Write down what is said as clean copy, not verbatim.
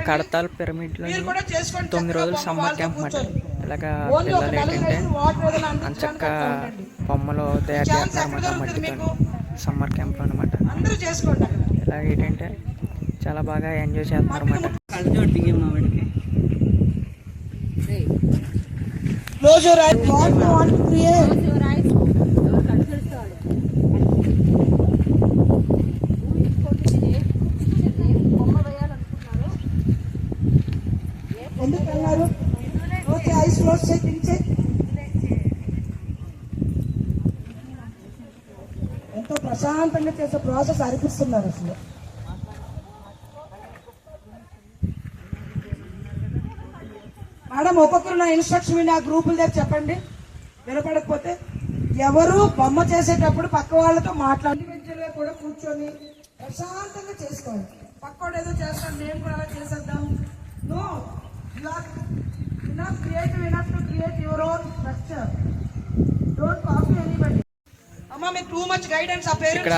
కడతాల్ పిరమిడ్లో 9 రోజులు summer camp మాట. ఇలాగా పిల్లలు ఏంటంటే అంచక్క బొమ్మలు తయారు చేస్తారన్నమాట మట్టితో సమ్మర్ క్యాంప్లో అనమాట. ఇలా ఏంటంటే చాలా బాగా ఎంజాయ్ చేస్తున్నారు అన్నమాట. ఎంతో ప్రశాంతంగా చేసే ప్రాసెస్ అనిపిస్తున్నారు అసలు. మేడం ఒక్కొక్కరు నా ఇన్స్ట్రక్షన్ విని ఆ గ్రూపుల దగ్గర చెప్పండి. వినపడకపోతే ఎవరు బొమ్మ చేసేటప్పుడు పక్క వాళ్ళతో మాట్లాడి వెంటనే కూడా కూర్చొని ప్రశాంతంగా చేసుకోవాలి. పక్కోడు ఏదో చేస్తాను నేను కూడా అలా చేసేద్దాం. No, you are enough creative enough to create your own structure. Don't copy anybody. అమ్మా మీకు టూ మచ్ గైడెన్స్ ఆ పేరెంట్స్